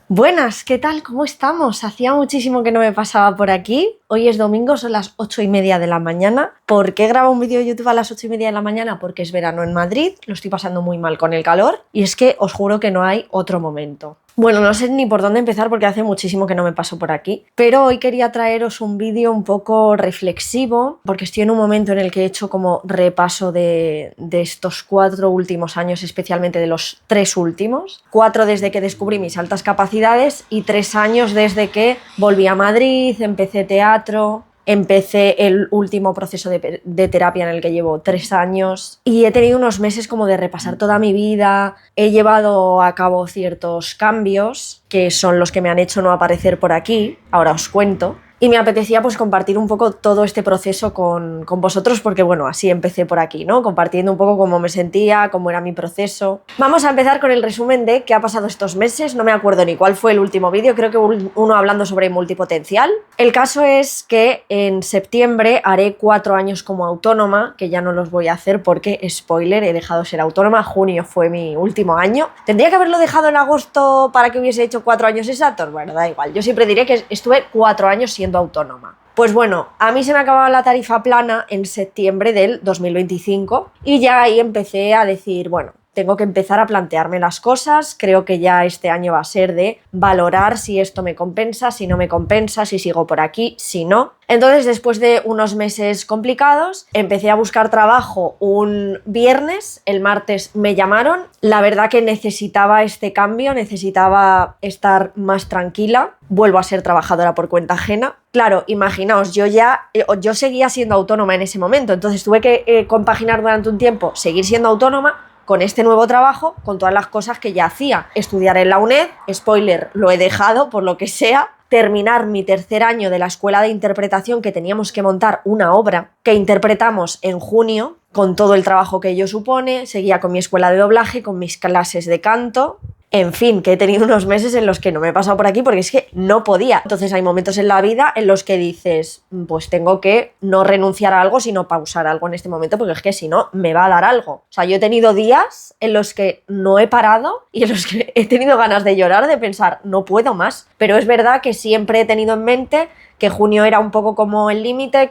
Buenas, ¿qué tal? ¿Cómo estamos? Hacía muchísimo que no me pasaba por aquí. Hoy es domingo, son las 8:30 de la mañana. ¿Por qué grabo un vídeo de YouTube a las 8:30 de la mañana? Porque es verano en Madrid, lo estoy pasando muy mal con el calor y es que os juro que no hay otro momento. Bueno, no sé ni por dónde empezar porque hace muchísimo que no me paso por aquí, pero hoy quería traeros un vídeo un poco reflexivo porque estoy en un momento en el que he hecho como repaso de estos 4 últimos años, especialmente de los 3 últimos. 4 desde que descubrí mis altas capacidades y 3 años desde que volví a Madrid, empecé teatro. Empecé el último proceso de terapia en el que llevo 3 años y he tenido unos meses como de repasar toda mi vida. He llevado a cabo ciertos cambios que son los que me han hecho no aparecer por aquí, ahora os cuento. Y me apetecía pues compartir un poco todo este proceso con vosotros porque bueno, así empecé por aquí, ¿no? Compartiendo un poco cómo me sentía, cómo era mi proceso. Vamos a empezar con el resumen de qué ha pasado estos meses. No me acuerdo ni cuál fue el último vídeo, creo que uno hablando sobre multipotencial. El caso es que en septiembre haré 4 años como autónoma, que ya no los voy a hacer porque, spoiler, he dejado de ser autónoma. Junio fue mi último año. ¿Tendría que haberlo dejado en agosto para que hubiese hecho 4 años exactos? Bueno, da igual. Yo siempre diré que estuve 4 años siendo autónoma. Pues bueno, a mí se me acababa la tarifa plana en septiembre del 2025 y ya ahí empecé a decir, bueno, tengo que empezar a plantearme las cosas. Creo que ya este año va a ser de valorar si esto me compensa, si no me compensa, si sigo por aquí, si no. Entonces, después de unos meses complicados, empecé a buscar trabajo un viernes, el martes me llamaron. La verdad que necesitaba este cambio, necesitaba estar más tranquila. Vuelvo a ser trabajadora por cuenta ajena. Claro, imaginaos, yo seguía siendo autónoma en ese momento, entonces tuve que compaginar durante un tiempo, seguir siendo autónoma con este nuevo trabajo, con todas las cosas que ya hacía. Estudiar en la UNED, spoiler, lo he dejado por lo que sea. Terminar mi tercer año de la escuela de interpretación, que teníamos que montar una obra que interpretamos en junio, con todo el trabajo que ello supone. Seguía con mi escuela de doblaje, con mis clases de canto. En fin, que he tenido unos meses en los que no me he pasado por aquí porque es que no podía. Entonces hay momentos en la vida en los que dices, pues tengo que no renunciar a algo, sino pausar algo en este momento porque es que si no me va a dar algo. O sea, yo he tenido días en los que no he parado y en los que he tenido ganas de llorar, de pensar, no puedo más. Pero es verdad que siempre he tenido en mente que junio era un poco como el límite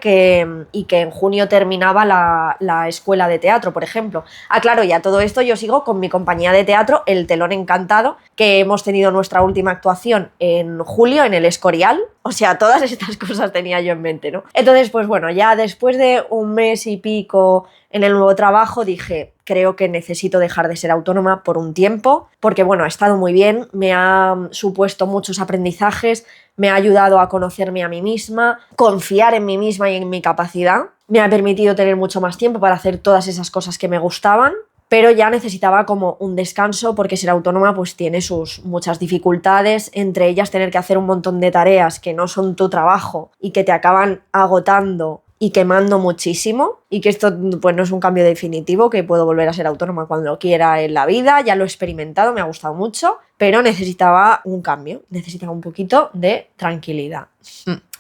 y que en junio terminaba la escuela de teatro, por ejemplo. Ah, claro, y a todo esto yo sigo con mi compañía de teatro, El Telón Encantado, que hemos tenido nuestra última actuación en julio en el Escorial. O sea, todas estas cosas tenía yo en mente, ¿no? Entonces, pues bueno, ya después de un mes y pico en el nuevo trabajo dije, creo que necesito dejar de ser autónoma por un tiempo, porque bueno, ha estado muy bien, me ha supuesto muchos aprendizajes, me ha ayudado a conocerme a mí misma, confiar en mí misma y en mi capacidad, me ha permitido tener mucho más tiempo para hacer todas esas cosas que me gustaban, pero ya necesitaba como un descanso porque ser autónoma pues tiene sus muchas dificultades, entre ellas tener que hacer un montón de tareas que no son tu trabajo y que te acaban agotando y quemando muchísimo, y que esto pues no es un cambio definitivo, que puedo volver a ser autónoma cuando quiera en la vida, ya lo he experimentado, me ha gustado mucho, pero necesitaba un cambio, necesitaba un poquito de tranquilidad.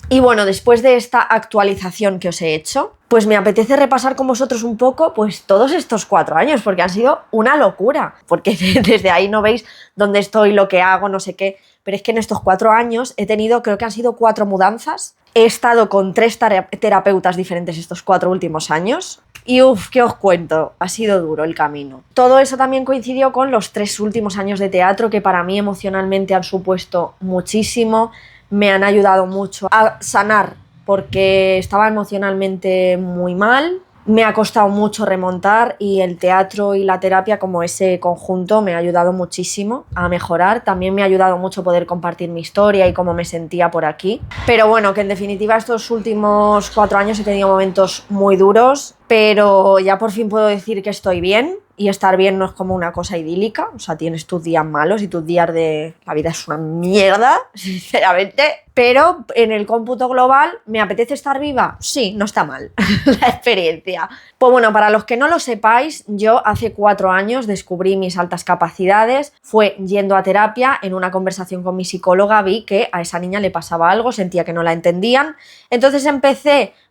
Y bueno, después de esta actualización que os he hecho, pues me apetece repasar con vosotros un poco pues todos estos 4 años, porque han sido una locura, porque desde ahí no veis dónde estoy, lo que hago, no sé qué, pero es que en estos 4 años he tenido, creo que han sido 4 mudanzas, he estado con 3 terapeutas diferentes estos 4 últimos años. Y uff, ¿qué os cuento? Ha sido duro el camino. Todo eso también coincidió con los 3 últimos años de teatro, que para mí emocionalmente han supuesto muchísimo, me han ayudado mucho a sanar porque estaba emocionalmente muy mal, me ha costado mucho remontar y el teatro y la terapia como ese conjunto me ha ayudado muchísimo a mejorar. También me ha ayudado mucho poder compartir mi historia y cómo me sentía por aquí. Pero bueno, que en definitiva estos últimos 4 años he tenido momentos muy duros, pero ya por fin puedo decir que estoy bien. Y estar bien no es como una cosa idílica, o sea, tienes tus días malos y tus días de la vida es una mierda, sinceramente, pero en el cómputo global, ¿me apetece estar viva? Sí, no está mal la experiencia. Pues bueno, para los que no lo sepáis, yo hace 4 años descubrí mis altas capacidades, fue yendo a terapia, en una conversación con mi psicóloga vi que a esa niña le pasaba algo, sentía que no la entendían, entonces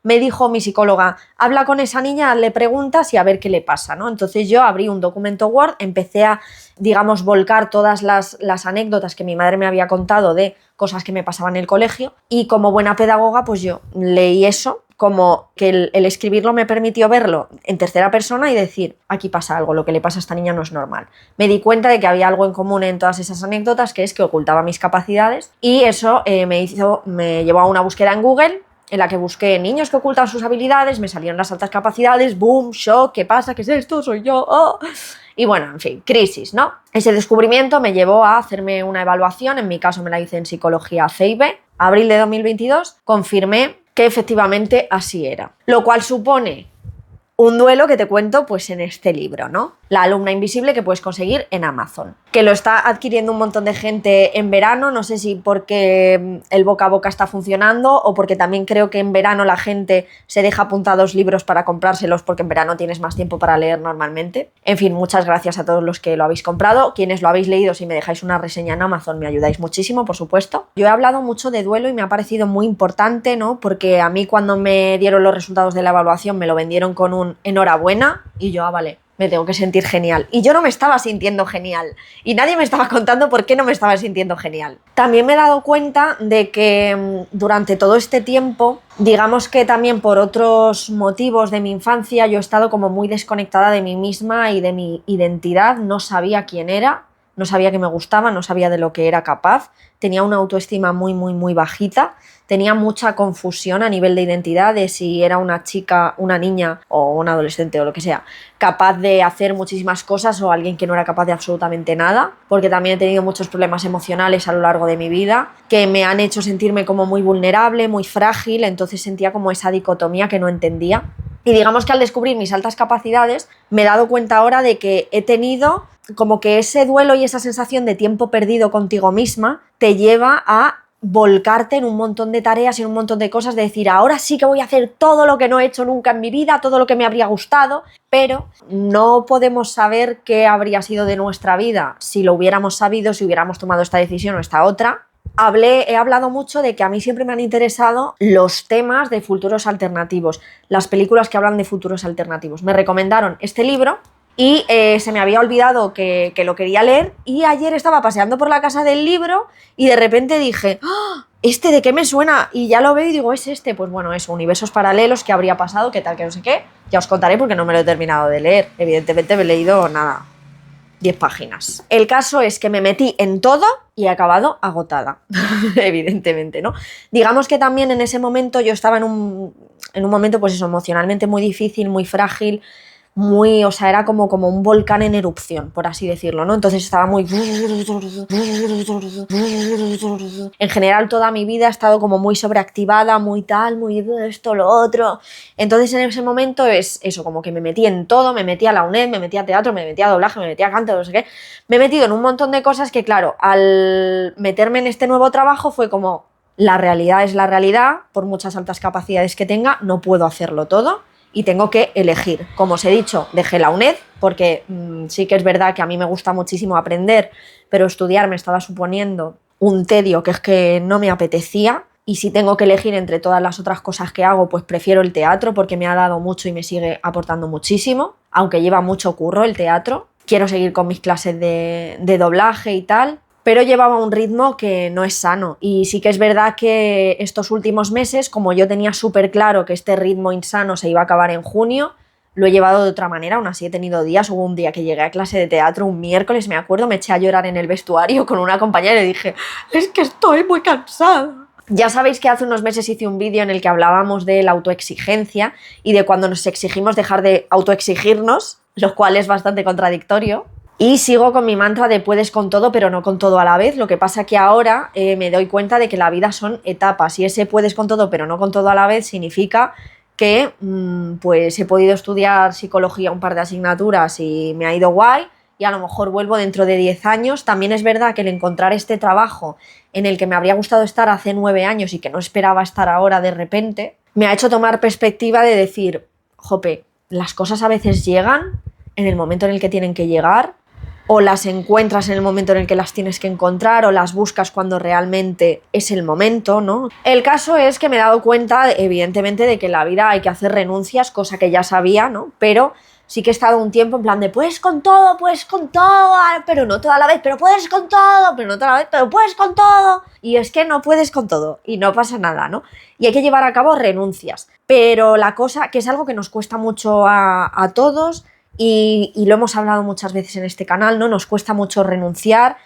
me dijo mi psicóloga, habla con esa niña, le preguntas y a ver qué le pasa, ¿no? Entonces yo abrí un documento Word, empecé a, digamos, volcar todas las anécdotas que mi madre me había contado de cosas que me pasaban en el colegio y como buena pedagoga pues yo leí eso, como que el escribirlo me permitió verlo en tercera persona y decir, aquí pasa algo, lo que le pasa a esta niña no es normal. Me di cuenta de que había algo en común en todas esas anécdotas, que es que ocultaba mis capacidades y eso me llevó a una búsqueda en Google en la que busqué niños que ocultan sus habilidades, me salieron las altas capacidades, boom, shock, ¿qué pasa? ¿Qué es esto? ¿Soy yo? Oh. Y bueno, en fin, crisis, ¿no? Ese descubrimiento me llevó a hacerme una evaluación, en mi caso me la hice en psicología CIB, abril de 2022, confirmé que efectivamente así era. Lo cual supone un duelo que te cuento pues en este libro, ¿no? La alumna invisible que puedes conseguir en Amazon, que lo está adquiriendo un montón de gente en verano, no sé si porque el boca a boca está funcionando o porque también creo que en verano la gente se deja apuntados libros para comprárselos porque en verano tienes más tiempo para leer normalmente. En fin, muchas gracias a todos los que lo habéis comprado, quienes lo habéis leído, si me dejáis una reseña en Amazon me ayudáis muchísimo, por supuesto. Yo he hablado mucho de duelo y me ha parecido muy importante, ¿no? Porque a mí cuando me dieron los resultados de la evaluación me lo vendieron con un enhorabuena y yo, vale, me tengo que sentir genial. Y yo no me estaba sintiendo genial. Y nadie me estaba contando por qué no me estaba sintiendo genial. También me he dado cuenta de que durante todo este tiempo, digamos que también por otros motivos de mi infancia, yo he estado como muy desconectada de mí misma y de mi identidad. No sabía quién era, no sabía que me gustaba, no sabía de lo que era capaz. Tenía una autoestima muy bajita. Tenía mucha confusión a nivel de identidad de si era una chica, una niña o un adolescente o lo que sea, capaz de hacer muchísimas cosas o alguien que no era capaz de absolutamente nada, porque también he tenido muchos problemas emocionales a lo largo de mi vida que me han hecho sentirme como muy vulnerable, muy frágil, entonces sentía como esa dicotomía que no entendía. Y digamos que al descubrir mis altas capacidades me he dado cuenta ahora de que he tenido como que ese duelo y esa sensación de tiempo perdido contigo misma te lleva a volcarte en un montón de tareas y en un montón de cosas, de decir, ahora sí que voy a hacer todo lo que no he hecho nunca en mi vida, todo lo que me habría gustado, pero no podemos saber qué habría sido de nuestra vida si lo hubiéramos sabido, si hubiéramos tomado esta decisión o esta otra. He hablado mucho de que a mí siempre me han interesado los temas de futuros alternativos, las películas que hablan de futuros alternativos. Me recomendaron este libro y se me había olvidado que lo quería leer y ayer estaba paseando por la casa del libro y de repente dije, ¡ah! ¿Este de qué me suena? Y ya lo veo y digo, ¿es este? Pues bueno, es universos paralelos, ¿qué habría pasado? ¿Qué tal? Que no sé qué. Ya os contaré porque no me lo he terminado de leer. Evidentemente me he leído nada, 10 páginas. El caso es que me metí en todo y he acabado agotada, evidentemente, ¿no? Digamos que también en ese momento yo estaba en un momento, pues eso, emocionalmente muy difícil, muy frágil, o sea, era como un volcán en erupción, por así decirlo, ¿no? Entonces estaba muy... En general toda mi vida he estado como muy sobreactivada, muy tal, muy esto, lo otro. Entonces en ese momento es eso, como que me metí en todo, me metí a la UNED, me metí a teatro, me metí a doblaje, me metí a canto, no sé qué. Me he metido en un montón de cosas que, claro, al meterme en este nuevo trabajo fue como, la realidad es la realidad, por muchas altas capacidades que tenga, no puedo hacerlo todo. Y tengo que elegir. Como os he dicho, dejé la UNED porque sí que es verdad que a mí me gusta muchísimo aprender, pero estudiar me estaba suponiendo un tedio que es que no me apetecía. Y si tengo que elegir entre todas las otras cosas que hago, pues prefiero el teatro porque me ha dado mucho y me sigue aportando muchísimo, aunque lleva mucho curro el teatro. Quiero seguir con mis clases de doblaje y tal, pero llevaba un ritmo que no es sano. Y sí que es verdad que estos últimos meses, como yo tenía súper claro que este ritmo insano se iba a acabar en junio, lo he llevado de otra manera. Aún así he tenido días. Hubo un día que llegué a clase de teatro, un miércoles, me acuerdo, me eché a llorar en el vestuario con una compañera y le dije, es que estoy muy cansada. Ya sabéis que hace unos meses hice un vídeo en el que hablábamos de la autoexigencia y de cuando nos exigimos dejar de autoexigirnos, lo cual es bastante contradictorio. Y sigo con mi mantra de puedes con todo, pero no con todo a la vez. Lo que pasa que ahora me doy cuenta de que la vida son etapas y ese puedes con todo, pero no con todo a la vez significa que pues he podido estudiar psicología un par de asignaturas y me ha ido guay y a lo mejor vuelvo dentro de 10 años. También es verdad que el encontrar este trabajo en el que me habría gustado estar hace 9 años y que no esperaba estar ahora de repente, me ha hecho tomar perspectiva de decir, jope, las cosas a veces llegan en el momento en el que tienen que llegar, o las encuentras en el momento en el que las tienes que encontrar, o las buscas cuando realmente es el momento, ¿no? El caso es que me he dado cuenta, evidentemente, de que en la vida hay que hacer renuncias, cosa que ya sabía, ¿no? Pero sí que he estado un tiempo en plan de puedes con todo, pero no toda la vez, pero puedes con todo, pero no toda la vez, pero puedes con todo. Y es que no puedes con todo y no pasa nada, ¿no? Y hay que llevar a cabo renuncias. Pero la cosa, que es algo que nos cuesta mucho a todos, y lo hemos hablado muchas veces en este canal, ¿no? Nos cuesta mucho renunciar,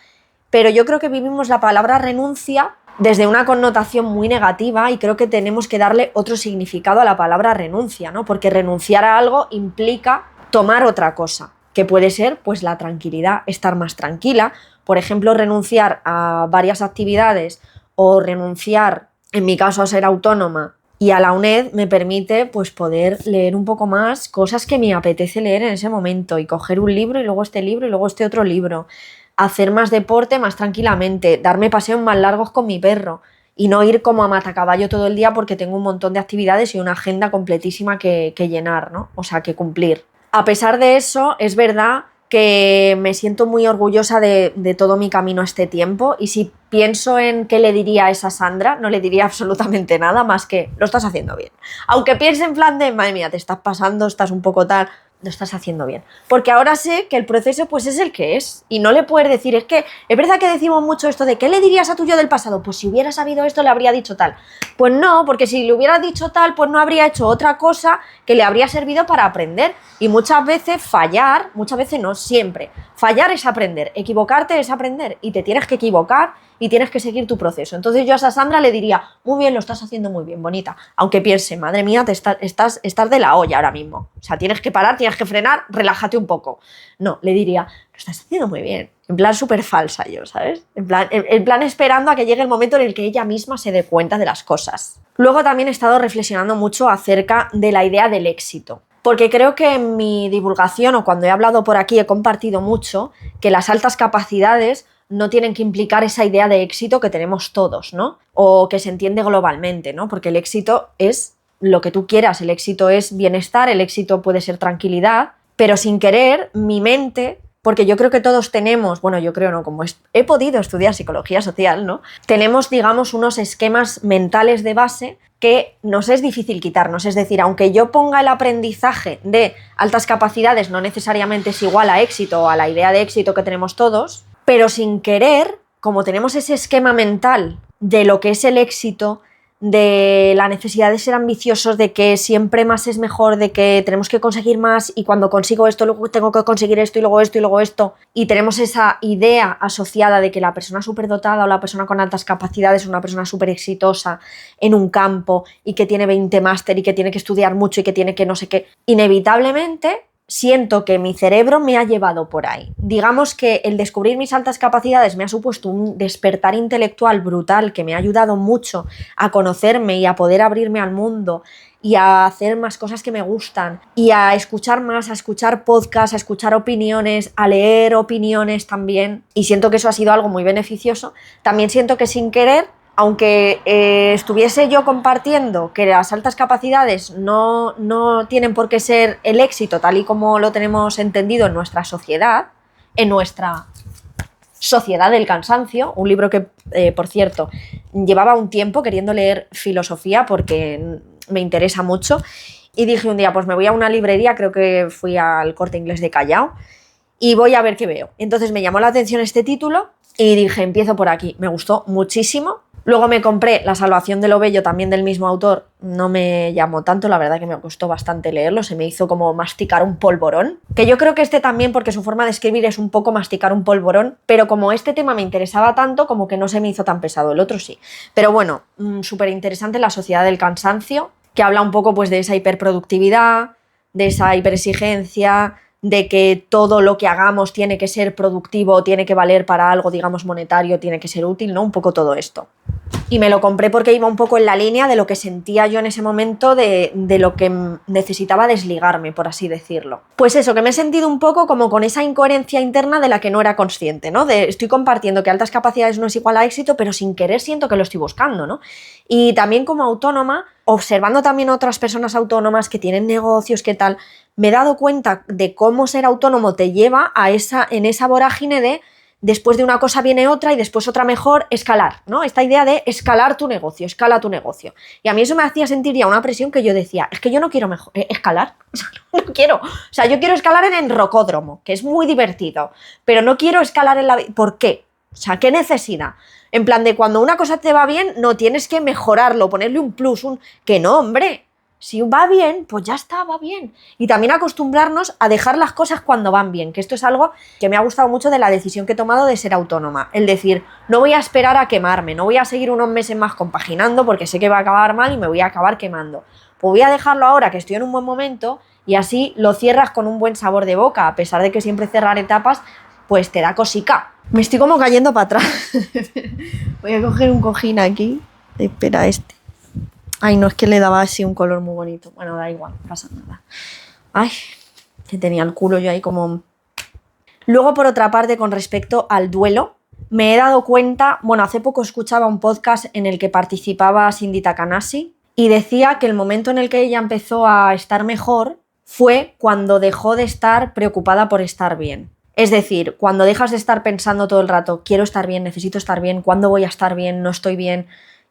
pero yo creo que vivimos la palabra renuncia desde una connotación muy negativa y creo que tenemos que darle otro significado a la palabra renuncia, ¿no? Porque renunciar a algo implica tomar otra cosa, que puede ser pues la tranquilidad, estar más tranquila, por ejemplo, renunciar a varias actividades o renunciar, en mi caso, a ser autónoma. Y a la UNED me permite pues poder leer un poco más cosas que me apetece leer en ese momento y coger un libro y luego este libro y luego este otro libro, hacer más deporte más tranquilamente, darme paseos más largos con mi perro y no ir como a matacaballo todo el día porque tengo un montón de actividades y una agenda completísima que llenar, ¿no? O sea, que cumplir. A pesar de eso, es verdad que me siento muy orgullosa de todo mi camino a este tiempo y si pienso en qué le diría a esa Sandra, no le diría absolutamente nada más que lo estás haciendo bien. Aunque piense en plan de, madre mía, te estás pasando, estás un poco tal, lo estás haciendo bien. Porque ahora sé que el proceso pues es el que es y no le puedes decir, es que es verdad que decimos mucho esto de ¿qué le dirías a tu yo del pasado? Pues si hubiera sabido esto le habría dicho tal. Pues no, porque si le hubiera dicho tal pues no habría hecho otra cosa que le habría servido para aprender y muchas veces fallar, muchas veces no, siempre, fallar es aprender, equivocarte es aprender y te tienes que equivocar y tienes que seguir tu proceso. Entonces yo a esa Sandra le diría, muy bien, lo estás haciendo muy bien, bonita. Aunque piense, madre mía, estás de la olla ahora mismo. O sea, tienes que parar, tienes que frenar, relájate un poco. No, le diría, lo estás haciendo muy bien. En plan súper falsa yo, ¿sabes? En plan esperando a que llegue el momento en el que ella misma se dé cuenta de las cosas. Luego también he estado reflexionando mucho acerca de la idea del éxito. Porque creo que en mi divulgación o cuando he hablado por aquí he compartido mucho que las altas capacidades no tienen que implicar esa idea de éxito que tenemos todos, ¿no? O que se entiende globalmente, ¿no? Porque el éxito es lo que tú quieras, el éxito es bienestar, el éxito puede ser tranquilidad, pero sin querer mi mente, porque yo creo que todos tenemos, bueno, yo creo no, como he podido estudiar psicología social, ¿no? Tenemos, digamos, unos esquemas mentales de base que nos es difícil quitarnos, es decir, aunque yo ponga el aprendizaje de altas capacidades no necesariamente es igual a éxito o a la idea de éxito que tenemos todos, pero sin querer, como tenemos ese esquema mental de lo que es el éxito, de la necesidad de ser ambiciosos, de que siempre más es mejor, de que tenemos que conseguir más y cuando consigo esto, luego tengo que conseguir esto y luego esto y luego esto, y tenemos esa idea asociada de que la persona superdotada o la persona con altas capacidades es una persona súper exitosa en un campo y que tiene 20 máster y que tiene que estudiar mucho y que tiene que no sé qué, inevitablemente siento que mi cerebro me ha llevado por ahí. Digamos que el descubrir mis altas capacidades me ha supuesto un despertar intelectual brutal que me ha ayudado mucho a conocerme y a poder abrirme al mundo y a hacer más cosas que me gustan y a escuchar más, a escuchar podcasts, a escuchar opiniones, a leer opiniones también. Y siento que eso ha sido algo muy beneficioso. También siento que sin querer, aunque estuviese yo compartiendo que las altas capacidades no tienen por qué ser el éxito tal y como lo tenemos entendido en nuestra sociedad del cansancio, un libro que, por cierto, llevaba un tiempo queriendo leer filosofía porque me interesa mucho y dije un día, pues me voy a una librería, creo que fui al Corte Inglés de Callao y voy a ver qué veo. Entonces me llamó la atención este título y dije, empiezo por aquí, me gustó muchísimo. Luego me compré La salvación de lo bello, también del mismo autor, no me llamó tanto, la verdad que me costó bastante leerlo, se me hizo como masticar un polvorón, que yo creo que este también, porque su forma de escribir es un poco masticar un polvorón, pero como este tema me interesaba tanto, como que no se me hizo tan pesado, el otro sí. Pero bueno, súper interesante La sociedad del cansancio, que habla un poco pues de esa hiperproductividad, de esa hiperexigencia, de que todo lo que hagamos tiene que ser productivo, tiene que valer para algo, digamos, monetario, tiene que ser útil, ¿no? Un poco todo esto. Y me lo compré porque iba un poco en la línea de lo que sentía yo en ese momento, de lo que necesitaba desligarme, por así decirlo. Pues eso, que me he sentido un poco como con esa incoherencia interna de la que no era consciente, ¿no? Estoy compartiendo que altas capacidades no es igual a éxito, pero sin querer siento que lo estoy buscando, ¿no? Y también como autónoma, observando también a otras personas autónomas que tienen negocios, qué tal, me he dado cuenta de cómo ser autónomo te lleva en esa vorágine de después de una cosa viene otra y después otra mejor, escalar, ¿no? Esta idea de escalar tu negocio, escala tu negocio. Y a mí eso me hacía sentir ya una presión que yo decía, es que yo no quiero escalar, no quiero. O sea, yo quiero escalar en el rocódromo, que es muy divertido, pero no quiero escalar en la... ¿Por qué? O sea, ¿qué necesidad? En plan de cuando una cosa te va bien, no tienes que mejorarlo, ponerle un plus, que no, hombre. Si va bien, pues ya está, va bien. Y también acostumbrarnos a dejar las cosas cuando van bien, que esto es algo que me ha gustado mucho de la decisión que he tomado de ser autónoma. El decir, no voy a esperar a quemarme, no voy a seguir unos meses más compaginando porque sé que va a acabar mal y me voy a acabar quemando. Pues voy a dejarlo ahora que estoy en un buen momento y así lo cierras con un buen sabor de boca, a pesar de que siempre cerrar etapas pues te da cosica. Me estoy como cayendo para atrás. Voy a coger un cojín aquí. Espera, este. Ay, no, es que le daba así un color muy bonito. Bueno, da igual, no pasa nada. Ay, que tenía el culo yo ahí como... Luego, por otra parte, con respecto al duelo, me he dado cuenta... Bueno, hace poco escuchaba un podcast en el que participaba Cindy Takanashi y decía que el momento en el que ella empezó a estar mejor fue cuando dejó de estar preocupada por estar bien. Es decir, cuando dejas de estar pensando todo el rato, quiero estar bien, necesito estar bien, ¿cuándo voy a estar bien? No estoy bien...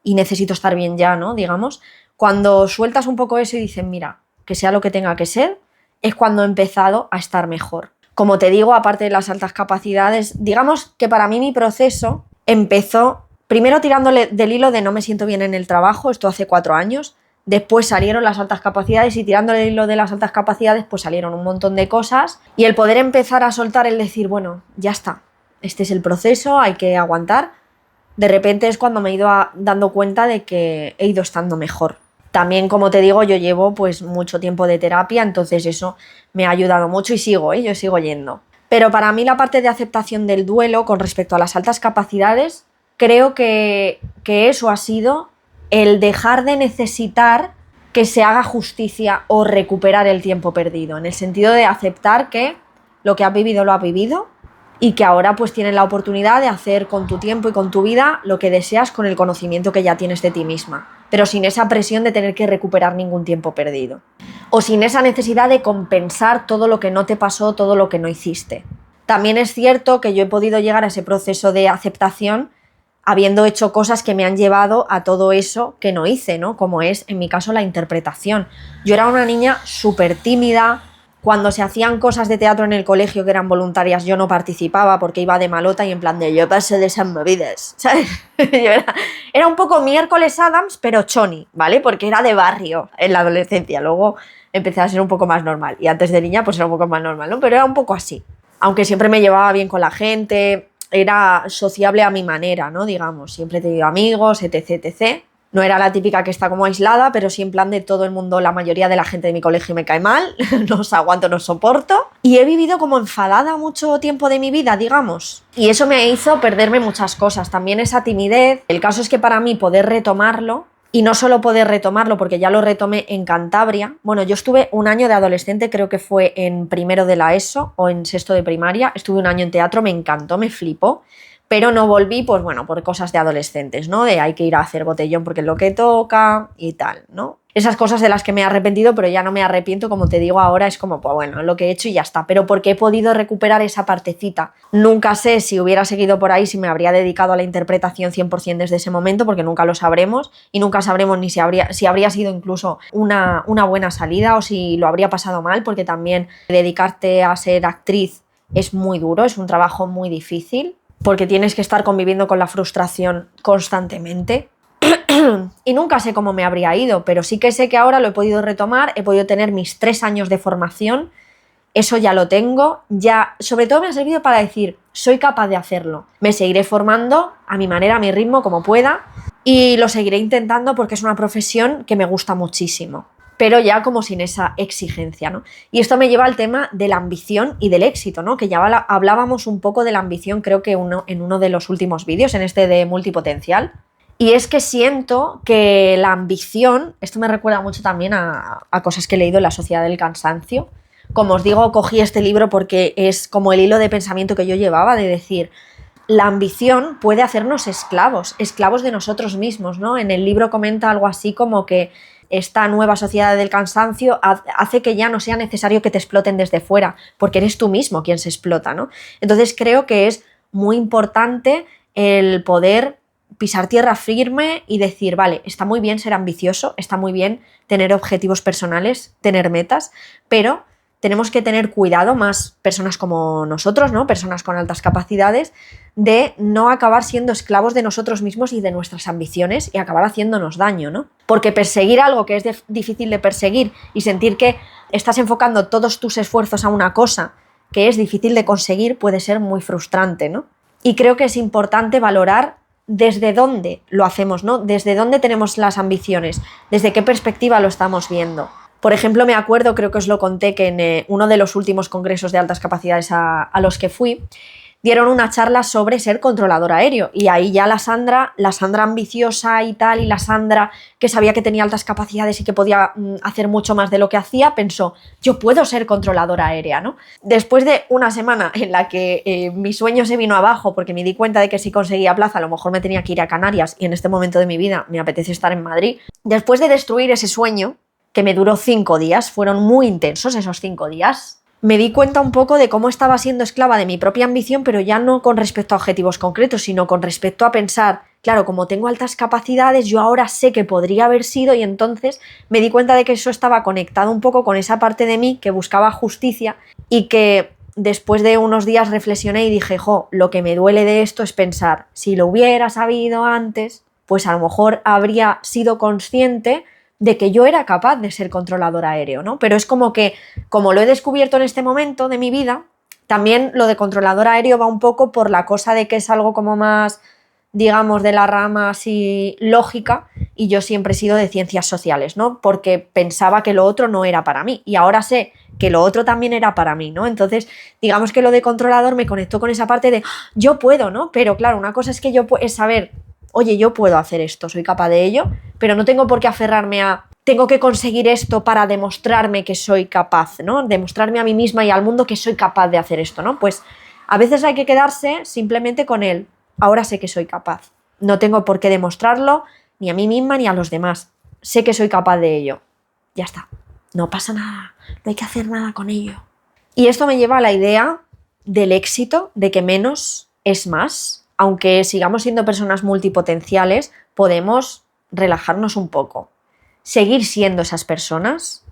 y necesito estar bien ya, ¿no? Digamos, cuando sueltas un poco eso y dices, mira, que sea lo que tenga que ser, es cuando he empezado a estar mejor. Como te digo, aparte de las altas capacidades, digamos que para mí mi proceso empezó primero tirándole del hilo de no me siento bien en el trabajo, esto hace 4 años, después salieron las altas capacidades y tirándole el hilo de las altas capacidades pues salieron un montón de cosas y el poder empezar a soltar, el decir, bueno, ya está, este es el proceso, hay que aguantar. De repente es cuando me he ido dando cuenta de que he ido estando mejor. También, como te digo, yo llevo pues mucho tiempo de terapia, entonces eso me ha ayudado mucho y yo sigo yendo. Pero para mí la parte de aceptación del duelo con respecto a las altas capacidades, creo que eso ha sido el dejar de necesitar que se haga justicia o recuperar el tiempo perdido, en el sentido de aceptar que lo que has vivido lo has vivido, y que ahora pues tienes la oportunidad de hacer con tu tiempo y con tu vida lo que deseas con el conocimiento que ya tienes de ti misma, pero sin esa presión de tener que recuperar ningún tiempo perdido. O sin esa necesidad de compensar todo lo que no te pasó, todo lo que no hiciste. También es cierto que yo he podido llegar a ese proceso de aceptación habiendo hecho cosas que me han llevado a todo eso que no hice, ¿no? Como es, en mi caso, la interpretación. Yo era una niña súper tímida. Cuando se hacían cosas de teatro en el colegio que eran voluntarias, yo no participaba porque iba de malota y en plan de yo pasé de esas movidas, ¿sabes? Era un poco miércoles Addams, pero choni, ¿vale? Porque era de barrio en la adolescencia. Luego empecé a ser un poco más normal. Y antes de niña, pues era un poco más normal, ¿no? Pero era un poco así. Aunque siempre me llevaba bien con la gente, era sociable a mi manera, ¿no? Digamos, siempre he tenido amigos, etc, etc. No era la típica que está como aislada, pero sí en plan de todo el mundo, la mayoría de la gente de mi colegio me cae mal, no os aguanto, no os soporto. Y he vivido como enfadada mucho tiempo de mi vida, digamos. Y eso me hizo perderme muchas cosas, también esa timidez. El caso es que para mí poder retomarlo, y no solo poder retomarlo, porque ya lo retomé en Cantabria. Bueno, yo estuve un año de adolescente, creo que fue en primero de la ESO o en sexto de primaria. Estuve un año en teatro, me encantó, me flipó. Pero no volví, pues bueno, por cosas de adolescentes, ¿no? De hay que ir a hacer botellón porque es lo que toca y tal, ¿no? Esas cosas de las que me he arrepentido, pero ya no me arrepiento, como te digo ahora, es como, pues bueno, es lo que he hecho y ya está. Pero porque he podido recuperar esa partecita. Nunca sé si hubiera seguido por ahí, si me habría dedicado a la interpretación 100% desde ese momento, porque nunca lo sabremos y nunca sabremos ni si habría sido incluso una buena salida o si lo habría pasado mal, porque también dedicarte a ser actriz es muy duro, es un trabajo muy difícil, porque tienes que estar conviviendo con la frustración constantemente. Y nunca sé cómo me habría ido, pero sí que sé que ahora lo he podido retomar, he podido tener mis 3 años de formación, eso ya lo tengo, ya sobre todo me ha servido para decir, soy capaz de hacerlo, me seguiré formando a mi manera, a mi ritmo, como pueda, y lo seguiré intentando porque es una profesión que me gusta muchísimo, pero ya como sin esa exigencia, ¿no? Y esto me lleva al tema de la ambición y del éxito, ¿no? Que ya hablábamos un poco de la ambición, creo que en uno de los últimos vídeos, en este de multipotencial. Y es que siento que la ambición, esto me recuerda mucho también a cosas que he leído en La Sociedad del Cansancio. Como os digo, cogí este libro porque es como el hilo de pensamiento que yo llevaba, de decir, la ambición puede hacernos esclavos, esclavos de nosotros mismos, ¿no? En el libro comenta algo así como que esta nueva sociedad del cansancio hace que ya no sea necesario que te exploten desde fuera, porque eres tú mismo quien se explota, ¿no? Entonces creo que es muy importante el poder pisar tierra firme y decir, vale, está muy bien ser ambicioso, está muy bien tener objetivos personales, tener metas, pero tenemos que tener cuidado, más personas como nosotros, ¿no? Personas con altas capacidades, de no acabar siendo esclavos de nosotros mismos y de nuestras ambiciones y acabar haciéndonos daño, ¿no? Porque perseguir algo que es difícil de perseguir y sentir que estás enfocando todos tus esfuerzos a una cosa que es difícil de conseguir puede ser muy frustrante, ¿no? Y creo que es importante valorar desde dónde lo hacemos, ¿no? Desde dónde tenemos las ambiciones, desde qué perspectiva lo estamos viendo. Por ejemplo, me acuerdo, creo que os lo conté, que en uno de los últimos congresos de altas capacidades a los que fui, dieron una charla sobre ser controlador aéreo. Y ahí ya la Sandra ambiciosa y tal, y la Sandra que sabía que tenía altas capacidades y que podía hacer mucho más de lo que hacía, pensó, yo puedo ser controladora aérea, ¿no? Después de una semana en la que mi sueño se vino abajo porque me di cuenta de que si conseguía plaza a lo mejor me tenía que ir a Canarias y en este momento de mi vida me apetece estar en Madrid, después de destruir ese sueño, que me duró 5 días, fueron muy intensos esos 5 días, me di cuenta un poco de cómo estaba siendo esclava de mi propia ambición, pero ya no con respecto a objetivos concretos, sino con respecto a pensar, claro, como tengo altas capacidades, yo ahora sé que podría haber sido, y entonces me di cuenta de que eso estaba conectado un poco con esa parte de mí que buscaba justicia y que después de unos días reflexioné y dije, jo, lo que me duele de esto es pensar, si lo hubiera sabido antes, pues a lo mejor habría sido consciente de que yo era capaz de ser controlador aéreo, ¿no? Pero es como que, como lo he descubierto en este momento de mi vida, también lo de controlador aéreo va un poco por la cosa de que es algo como más, digamos, de la rama así lógica, y yo siempre he sido de ciencias sociales, ¿no? Porque pensaba que lo otro no era para mí, y ahora sé que lo otro también era para mí, ¿no? Entonces, digamos que lo de controlador me conectó con esa parte de yo puedo, ¿no? Pero claro, una cosa es que es saber, oye, yo puedo hacer esto, soy capaz de ello, pero no tengo por qué aferrarme a tengo que conseguir esto para demostrarme que soy capaz, ¿no? Demostrarme a mí misma y al mundo que soy capaz de hacer esto, ¿no? Pues a veces hay que quedarse simplemente con él. Ahora sé que soy capaz. No tengo por qué demostrarlo ni a mí misma ni a los demás. Sé que soy capaz de ello. Ya está. No pasa nada. No hay que hacer nada con ello. Y esto me lleva a la idea del éxito, de que menos es más. Aunque sigamos siendo personas multipotenciales, podemos relajarnos un poco, seguir siendo esas personas,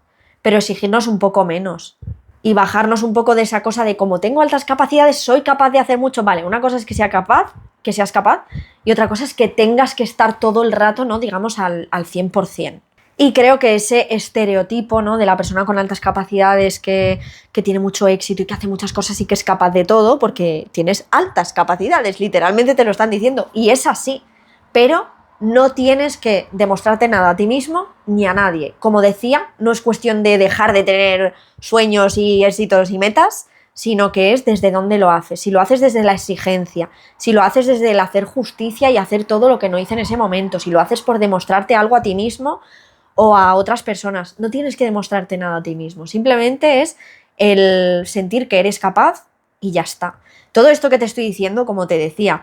pero exigirnos un poco menos y bajarnos un poco de esa cosa de como tengo altas capacidades, soy capaz de hacer mucho. Vale, una cosa es que seas capaz, y otra cosa es que tengas que estar todo el rato, ¿no? Digamos, al 100%. Y creo que ese estereotipo, ¿no? De la persona con altas capacidades que tiene mucho éxito y que hace muchas cosas y que es capaz de todo, porque tienes altas capacidades, literalmente te lo están diciendo, y es así, pero no tienes que demostrarte nada a ti mismo ni a nadie. Como decía, no es cuestión de dejar de tener sueños y éxitos y metas, sino que es desde dónde lo haces. Si lo haces desde la exigencia, si lo haces desde el hacer justicia y hacer todo lo que no hice en ese momento, si lo haces por demostrarte algo a ti mismo o a otras personas, no tienes que demostrarte nada a ti mismo. Simplemente es el sentir que eres capaz y ya está. Todo esto que te estoy diciendo, como te decía,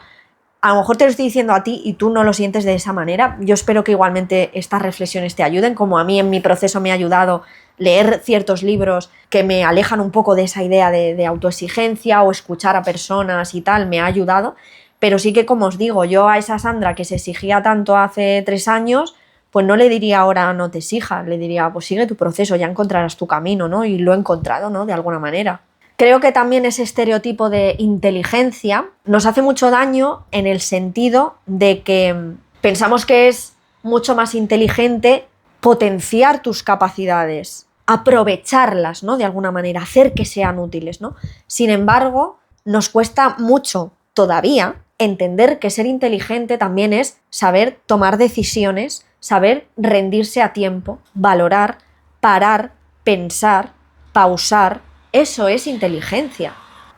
a lo mejor te lo estoy diciendo a ti y tú no lo sientes de esa manera. Yo espero que igualmente estas reflexiones te ayuden, como a mí en mi proceso me ha ayudado leer ciertos libros que me alejan un poco de esa idea de autoexigencia o escuchar a personas y tal, me ha ayudado. Pero sí que, como os digo, yo a esa Sandra que se exigía tanto hace 3 años, pues no le diría ahora no te exijas, le diría pues sigue tu proceso, ya encontrarás tu camino, ¿no? Y lo he encontrado, ¿no? De alguna manera. Creo que también ese estereotipo de inteligencia nos hace mucho daño en el sentido de que pensamos que es mucho más inteligente potenciar tus capacidades, aprovecharlas, ¿no? De alguna manera, hacer que sean útiles, ¿no? Sin embargo, nos cuesta mucho todavía entender que ser inteligente también es saber tomar decisiones, saber rendirse a tiempo, valorar, parar, pensar, pausar. Eso es inteligencia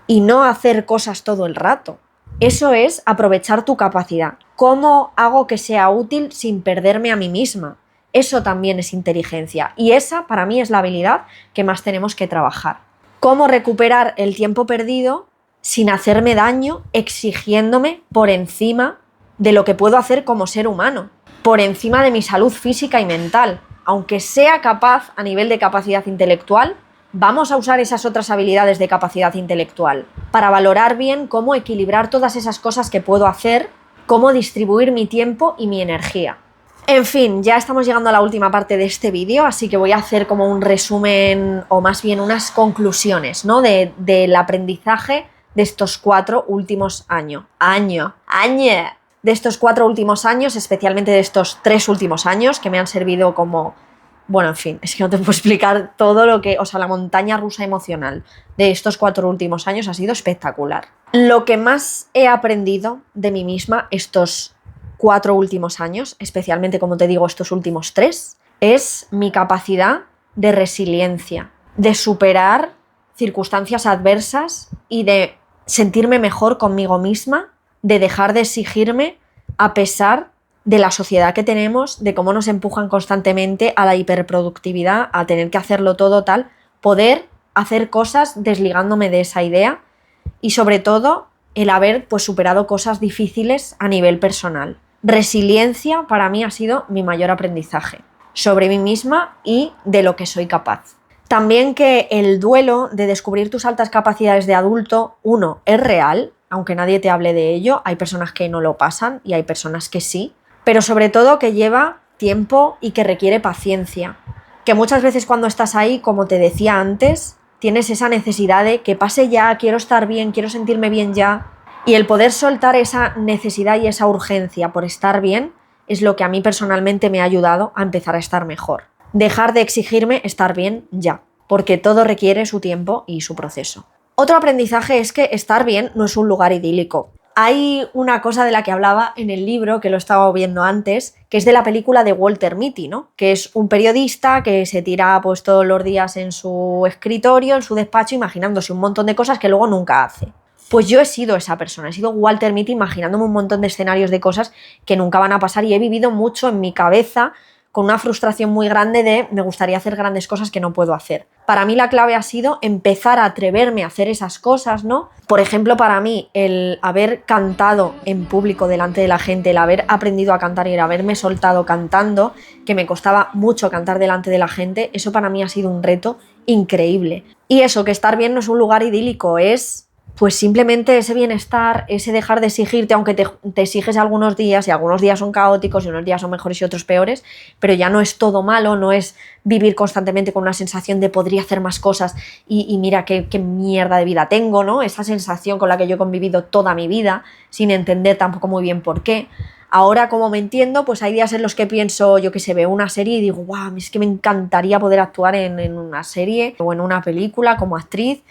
y no hacer cosas todo el rato. Eso es aprovechar tu capacidad. ¿Cómo hago que sea útil sin perderme a mí misma? Eso también es inteligencia y esa para mí es la habilidad que más tenemos que trabajar. ¿Cómo recuperar el tiempo perdido sin hacerme daño, exigiéndome por encima de lo que puedo hacer como ser humano, por encima de mi salud física y mental? Aunque sea capaz a nivel de capacidad intelectual, vamos a usar esas otras habilidades de capacidad intelectual para valorar bien cómo equilibrar todas esas cosas que puedo hacer, cómo distribuir mi tiempo y mi energía. En fin, ya estamos llegando a la última parte de este vídeo, así que voy a hacer como un resumen o más bien unas conclusiones, ¿no? del aprendizaje de estos 4 últimos años. De estos 4 últimos años, especialmente de estos 3 últimos años, que me han servido como... Bueno, en fin, es que no te puedo explicar todo lo que... O sea, la montaña rusa emocional de estos 4 últimos años ha sido espectacular. Lo que más he aprendido de mí misma estos 4 últimos años, especialmente, como te digo, estos últimos 3, es mi capacidad de resiliencia, de superar circunstancias adversas y de sentirme mejor conmigo misma, de dejar de exigirme a pesar de la sociedad que tenemos, de cómo nos empujan constantemente a la hiperproductividad, a tener que hacerlo todo tal, poder hacer cosas desligándome de esa idea y sobre todo el haber pues superado cosas difíciles a nivel personal. Resiliencia para mí ha sido mi mayor aprendizaje sobre mí misma y de lo que soy capaz. También que el duelo de descubrir tus altas capacidades de adulto, uno, es real, aunque nadie te hable de ello, hay personas que no lo pasan y hay personas que sí, pero sobre todo que lleva tiempo y que requiere paciencia, que muchas veces cuando estás ahí, como te decía antes, tienes esa necesidad de que pase ya, quiero estar bien, quiero sentirme bien ya, y el poder soltar esa necesidad y esa urgencia por estar bien es lo que a mí personalmente me ha ayudado a empezar a estar mejor. Dejar de exigirme estar bien ya, porque todo requiere su tiempo y su proceso. Otro aprendizaje es que estar bien no es un lugar idílico. Hay una cosa de la que hablaba en el libro, que lo estaba viendo antes, que es de la película de Walter Mitty, ¿no? Que es un periodista que se tira pues, todos los días en su escritorio, en su despacho, imaginándose un montón de cosas que luego nunca hace. Pues yo he sido esa persona, he sido Walter Mitty imaginándome un montón de escenarios de cosas que nunca van a pasar y he vivido mucho en mi cabeza con una frustración muy grande de me gustaría hacer grandes cosas que no puedo hacer. Para mí la clave ha sido empezar a atreverme a hacer esas cosas, ¿no? Por ejemplo, para mí el haber cantado en público delante de la gente, el haber aprendido a cantar y el haberme soltado cantando, que me costaba mucho cantar delante de la gente, eso para mí ha sido un reto increíble. Y eso, que estar bien no es un lugar idílico, es... pues simplemente ese bienestar, ese dejar de exigirte, aunque te exiges algunos días y algunos días son caóticos y unos días son mejores y otros peores, pero ya no es todo malo, no es vivir constantemente con una sensación de podría hacer más cosas y mira qué mierda de vida tengo, ¿no? Esa sensación con la que yo he convivido toda mi vida, sin entender tampoco muy bien por qué. Ahora, como me entiendo, pues hay días en los que pienso, yo que sé, veo una serie y digo, guau, es que me encantaría poder actuar en una serie o en una película como actriz.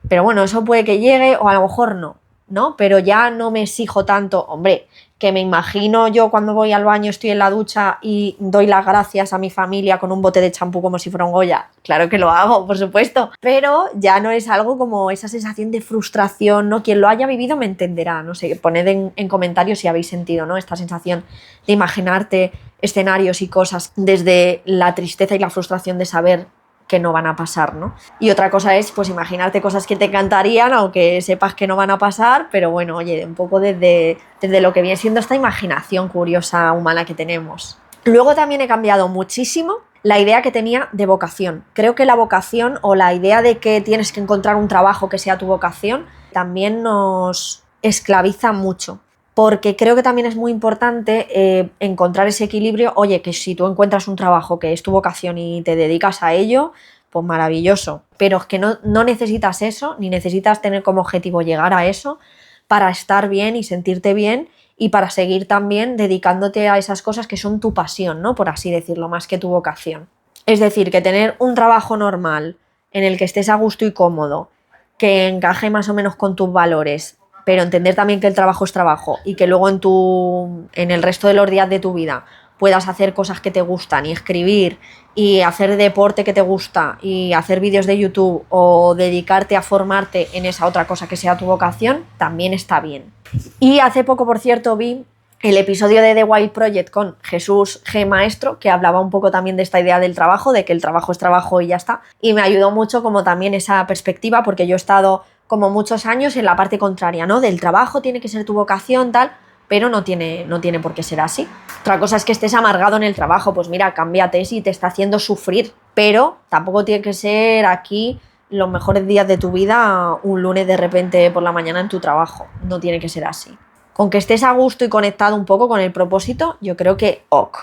Pero bueno, eso puede que llegue o a lo mejor no, ¿no? Pero ya no me exijo tanto, hombre, que me imagino yo cuando voy al baño, estoy en la ducha y doy las gracias a mi familia con un bote de champú como si fuera un Goya. Claro que lo hago, por supuesto, pero ya no es algo como esa sensación de frustración, ¿no? Quien lo haya vivido me entenderá, no sé, poned en comentarios si habéis sentido, ¿no? Esta sensación de imaginarte escenarios y cosas desde la tristeza y la frustración de saber que no van a pasar, ¿no? Y otra cosa es, pues, imaginarte cosas que te encantarían, aunque sepas que no van a pasar, pero bueno, oye, un poco desde lo que viene siendo esta imaginación curiosa humana que tenemos. Luego también he cambiado muchísimo la idea que tenía de vocación. Creo que la vocación o la idea de que tienes que encontrar un trabajo que sea tu vocación también nos esclaviza mucho. Porque creo que también es muy importante encontrar ese equilibrio. Oye, que si tú encuentras un trabajo que es tu vocación y te dedicas a ello, pues maravilloso. Pero es que no necesitas eso, ni necesitas tener como objetivo llegar a eso para estar bien y sentirte bien y para seguir también dedicándote a esas cosas que son tu pasión, ¿no? Por así decirlo, más que tu vocación. Es decir, que tener un trabajo normal en el que estés a gusto y cómodo, que encaje más o menos con tus valores, pero entender también que el trabajo es trabajo y que luego en el resto de los días de tu vida puedas hacer cosas que te gustan y escribir y hacer deporte que te gusta y hacer vídeos de YouTube o dedicarte a formarte en esa otra cosa que sea tu vocación, también está bien. Y hace poco, por cierto, vi el episodio de The Wild Project con Jesús G. Maestro, que hablaba un poco también de esta idea del trabajo, de que el trabajo es trabajo y ya está. Y me ayudó mucho como también esa perspectiva, porque yo he estado como muchos años en la parte contraria, ¿no? Del trabajo tiene que ser tu vocación, tal, pero no tiene por qué ser así. Otra cosa es que estés amargado en el trabajo, pues mira, cámbiate si te está haciendo sufrir, pero tampoco tiene que ser aquí los mejores días de tu vida un lunes de repente por la mañana en tu trabajo, no tiene que ser así. Con que estés a gusto y conectado un poco con el propósito, yo creo que ok.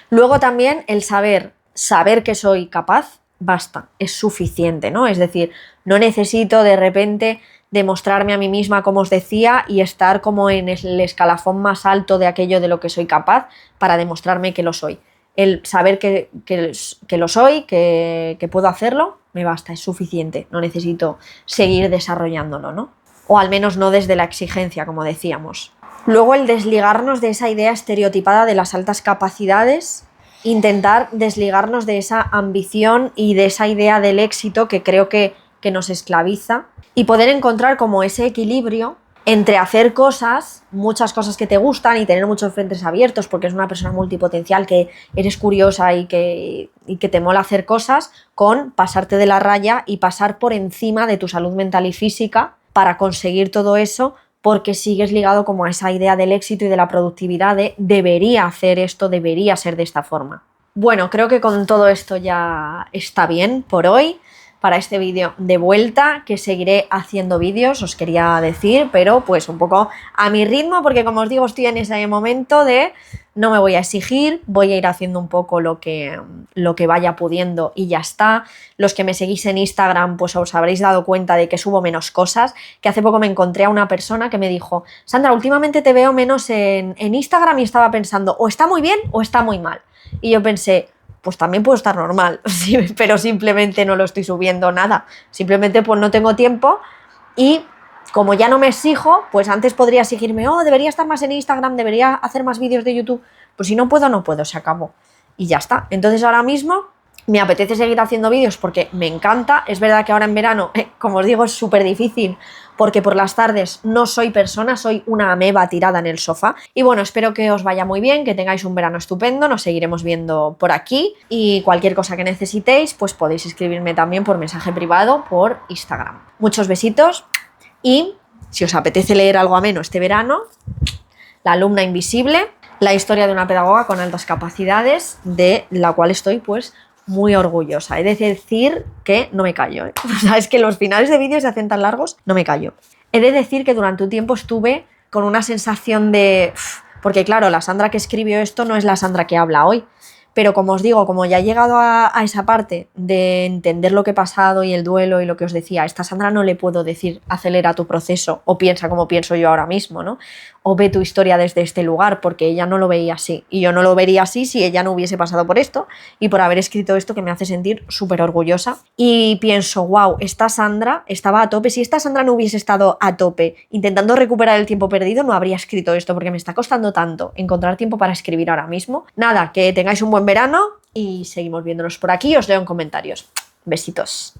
Luego también el saber que soy capaz, basta, es suficiente, ¿no? Es decir, no necesito de repente demostrarme a mí misma, como os decía, y estar como en el escalafón más alto de aquello de lo que soy capaz para demostrarme que lo soy. El saber que lo soy, que puedo hacerlo, me basta, es suficiente, no necesito seguir desarrollándolo, ¿no? O al menos no desde la exigencia, como decíamos. Luego el desligarnos de esa idea estereotipada de las altas capacidades, intentar desligarnos de esa ambición y de esa idea del éxito que creo que nos esclaviza y poder encontrar como ese equilibrio entre hacer cosas, muchas cosas que te gustan y tener muchos frentes abiertos porque eres una persona multipotencial, que eres curiosa y que te mola hacer cosas, con pasarte de la raya y pasar por encima de tu salud mental y física para conseguir todo eso, porque sigues ligado como a esa idea del éxito y de la productividad de debería hacer esto, debería ser de esta forma. Bueno, creo que con todo esto ya está bien por hoy. Para este vídeo de vuelta, que seguiré haciendo vídeos, os quería decir, pero pues un poco a mi ritmo, porque como os digo, estoy en ese momento de no me voy a exigir, voy a ir haciendo un poco lo que vaya pudiendo y ya está. Los que me seguís en Instagram, pues os habréis dado cuenta de que subo menos cosas, que hace poco me encontré a una persona que me dijo: Sandra, últimamente te veo menos en Instagram, y estaba pensando, o está muy bien o está muy mal. Y yo pensé, pues también puedo estar normal, pero simplemente no lo estoy subiendo nada. Simplemente pues no tengo tiempo y como ya no me exijo, pues antes podría exigirme, debería estar más en Instagram, debería hacer más vídeos de YouTube. Pues si no puedo, no puedo, se acabó. Y ya está. Entonces ahora mismo me apetece seguir haciendo vídeos porque me encanta. Es verdad que ahora en verano, como os digo, es súper difícil porque por las tardes no soy persona, soy una ameba tirada en el sofá. Y bueno, espero que os vaya muy bien, que tengáis un verano estupendo, nos seguiremos viendo por aquí y cualquier cosa que necesitéis, pues podéis escribirme también por mensaje privado por Instagram. Muchos besitos y si os apetece leer algo ameno este verano, La alumna invisible, la historia de una pedagoga con altas capacidades, de la cual estoy pues muy orgullosa. He de decir que no me callo, ¿eh? O sea, es que los finales de vídeos se hacen tan largos, no me callo. He de decir que durante un tiempo estuve con una sensación de... Porque claro, la Sandra que escribió esto no es la Sandra que habla hoy. Pero como os digo, como ya he llegado a esa parte de entender lo que he pasado y el duelo y lo que os decía, a esta Sandra no le puedo decir acelera tu proceso o piensa como pienso yo ahora mismo, ¿no? O ve tu historia desde este lugar, porque ella no lo veía así. Y yo no lo vería así si ella no hubiese pasado por esto y por haber escrito esto que me hace sentir súper orgullosa. Y pienso, wow, esta Sandra estaba a tope. Si esta Sandra no hubiese estado a tope intentando recuperar el tiempo perdido, no habría escrito esto, porque me está costando tanto encontrar tiempo para escribir ahora mismo. Nada, que tengáis un buen verano y seguimos viéndonos por aquí. Os leo en comentarios. Besitos.